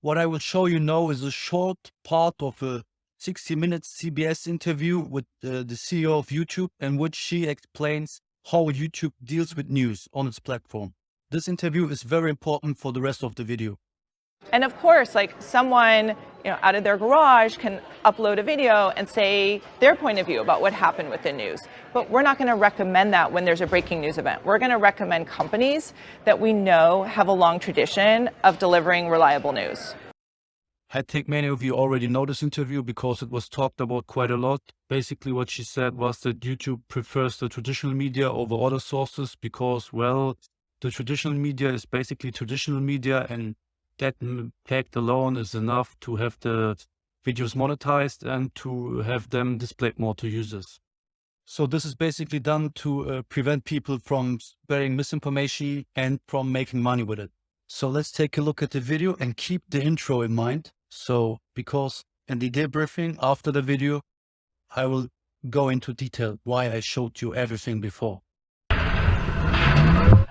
What I will show you now is a short part of a 60-minute CBS interview with the CEO of YouTube, in which she explains how YouTube deals with news on its platform. This interview is very important for the rest of the video. And of course, like someone out of their garage can upload a video and say their point of view about what happened with the news. But we're not going to recommend that when there's a breaking news event. We're going to recommend companies that we know have a long tradition of delivering reliable news. I think many of you already know this interview because it was talked about quite a lot. Basically, what she said was that YouTube prefers the traditional media over other sources because, well, the traditional media is basically traditional media, and that fact alone is enough to have the videos monetized and to have them displayed more to users. So this is basically done to prevent people from spreading misinformation and from making money with it. So let's take a look at the video and keep the intro in mind. So, because in the debriefing after the video, I will go into detail why I showed you everything before.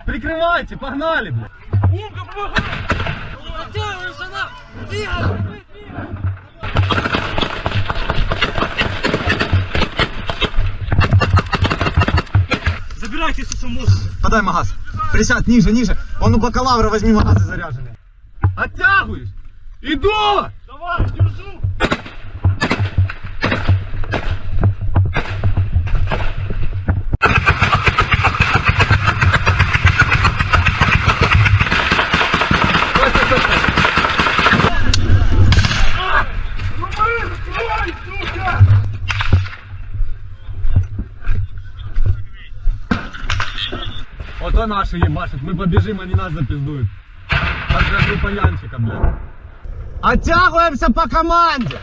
Прикрывайте, погнали, блядь! Забирайте, если что можете. Подай магаз. Присядь ниже, ниже. Он у бакалавра, возьми магазы заряженные. Оттягиваюсь. Иду! Давай, держу! Вот он наши ебашит, мы побежим, они нас запиздуют. Как же группа Янчика, блядь. Оттягиваемся по команде!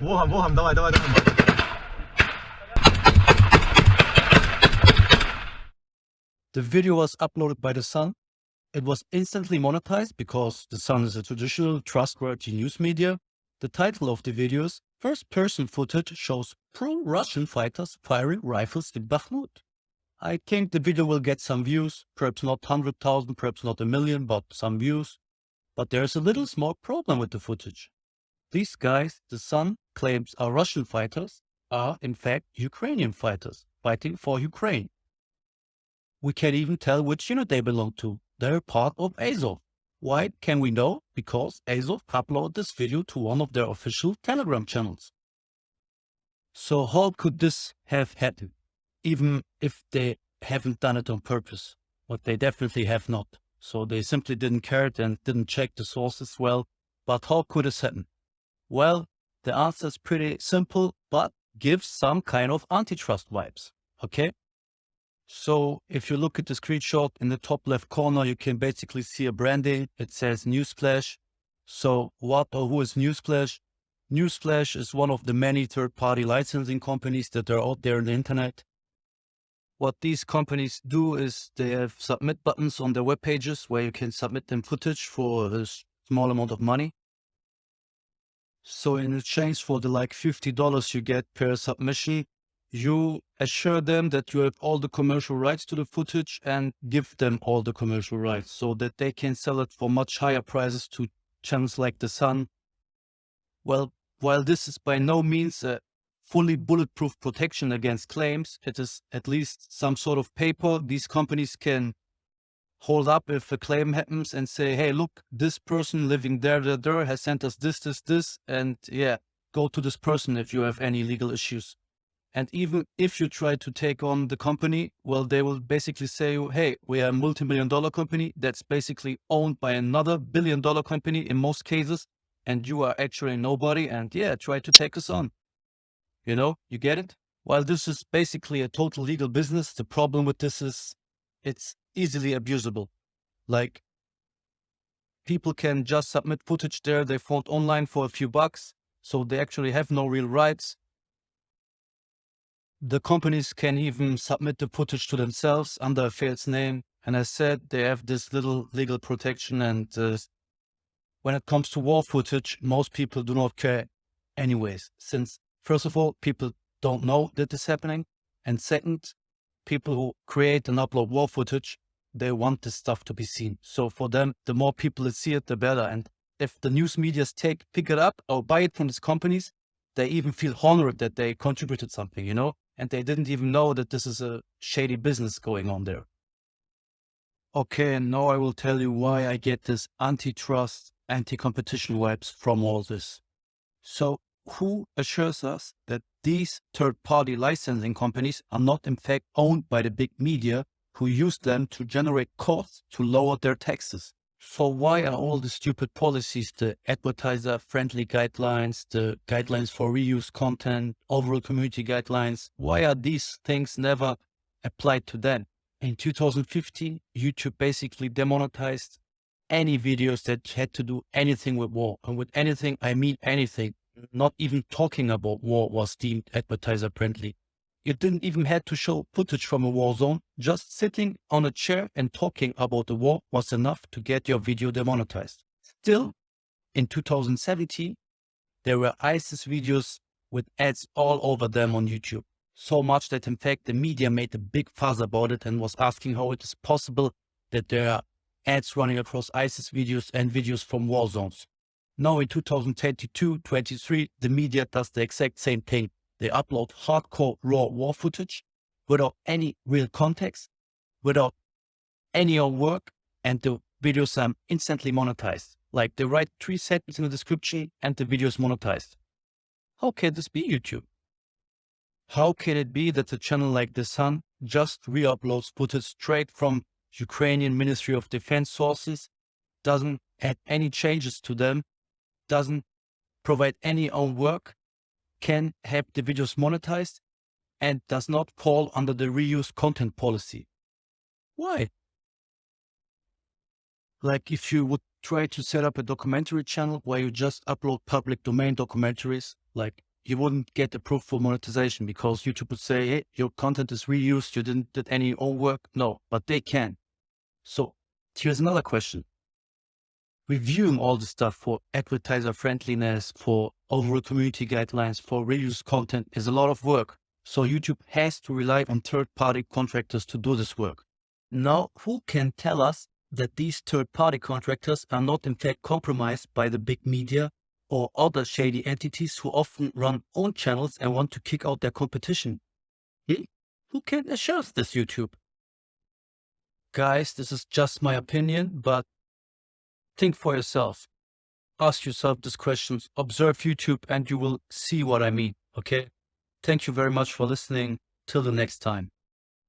Вогом, вогом, давай, давай, давай. The video was uploaded by The Sun. It was instantly monetized because The Sun is a traditional, trustworthy news media. The title of the video is First-Person Footage Shows Pro-Russian Fighters Firing Rifles in Bakhmut. I think the video will get some views, perhaps not 100,000, perhaps not 1 million, but some views. But there's a little small problem with the footage. These guys, The Sun claims are Russian fighters, are in fact Ukrainian fighters fighting for Ukraine. We can't even tell which unit they belong to. They're part of Azov. Why can we know? Because Azov uploaded this video to one of their official Telegram channels. So how could this have happened? Even if they haven't done it on purpose, but they definitely have not. So they simply didn't care and didn't check the sources well. But how could this happen? Well, the answer is pretty simple, but gives some kind of antitrust vibes. Okay? So if you look at the screenshot in the top left corner, you can basically see a branding. It says Newsflash. So what or who is Newsflash? Newsflash is one of the many third-party licensing companies that are out there on the internet. What these companies do is they have submit buttons on their web pages where you can submit them footage for a small amount of money. So in exchange for the like $50 you get per submission, you assure them that you have all the commercial rights to the footage and give them all the commercial rights so that they can sell it for much higher prices to channels like The Sun. Well, while this is by no means a fully bulletproof protection against claims, it is at least some sort of paper these companies can hold up if a claim happens and say, hey, look, this person living there has sent us this, and yeah, go to this person if you have any legal issues. And even if you try to take on the company, well, they will basically say, hey, we are a multi-million-dollar company that's basically owned by another billion-dollar company in most cases, and you are actually nobody, and yeah, try to take us on. You know, you get it? While this is basically a total legal business, the problem with this is it's easily abusable. Like, people can just submit footage there they found online for a few bucks, so they actually have no real rights. The companies can even submit the footage to themselves under a false name. And as said, they have this little legal protection. And when it comes to war footage, most people do not care anyways, since first of all, people don't know that this is happening. And second, people who create and upload war footage, they want this stuff to be seen. So for them, the more people that see it, the better. And if the news medias pick it up or buy it from these companies, they even feel honored that they contributed something, and they didn't even know that this is a shady business going on there. Okay, and now I will tell you why I get this antitrust, anti-competition vibes from all this. So who assures us that these third-party licensing companies are not in fact owned by the big media who use them to generate costs to lower their taxes? So why are all the stupid policies, the advertiser-friendly guidelines, the guidelines for reuse content, overall community guidelines, why are these things never applied to them? In 2015, YouTube basically demonetized any videos that had to do anything with war. And with anything, I mean anything. Not even talking about war was deemed advertiser friendly. You didn't even have to show footage from a war zone. Just sitting on a chair and talking about the war was enough to get your video demonetized. Still, in 2017, there were ISIS videos with ads all over them on YouTube. So much that in fact the media made a big fuss about it and was asking how it is possible that there are ads running across ISIS videos and videos from war zones. Now in 2022-23, the media does the exact same thing. They upload hardcore raw war footage without any real context, without any own work, and the videos are instantly monetized. Like they write 3 sentences in the description and the video is monetized. How can this be, YouTube? How can it be that a channel like The Sun just re-uploads footage straight from Ukrainian Ministry of Defense sources, doesn't add any changes to them, doesn't provide any own work, can have the videos monetized, and does not fall under the reuse content policy? Why? Like if you would try to set up a documentary channel where you just upload public domain documentaries, like you wouldn't get approved for monetization because YouTube would say, hey, your content is reused, you didn't did any own work. No, but they can. So here's another question. Reviewing all the stuff for advertiser friendliness, for overall community guidelines, for reuse content is a lot of work. So YouTube has to rely on third-party contractors to do this work. Now, who can tell us that these third-party contractors are not in fact compromised by the big media or other shady entities who often run own channels and want to kick out their competition? Who can assure us this, YouTube? Guys, this is just my opinion, but think for yourself. Ask yourself these questions, observe YouTube, and you will see what I mean, okay? Thank you very much for listening. Till the next time.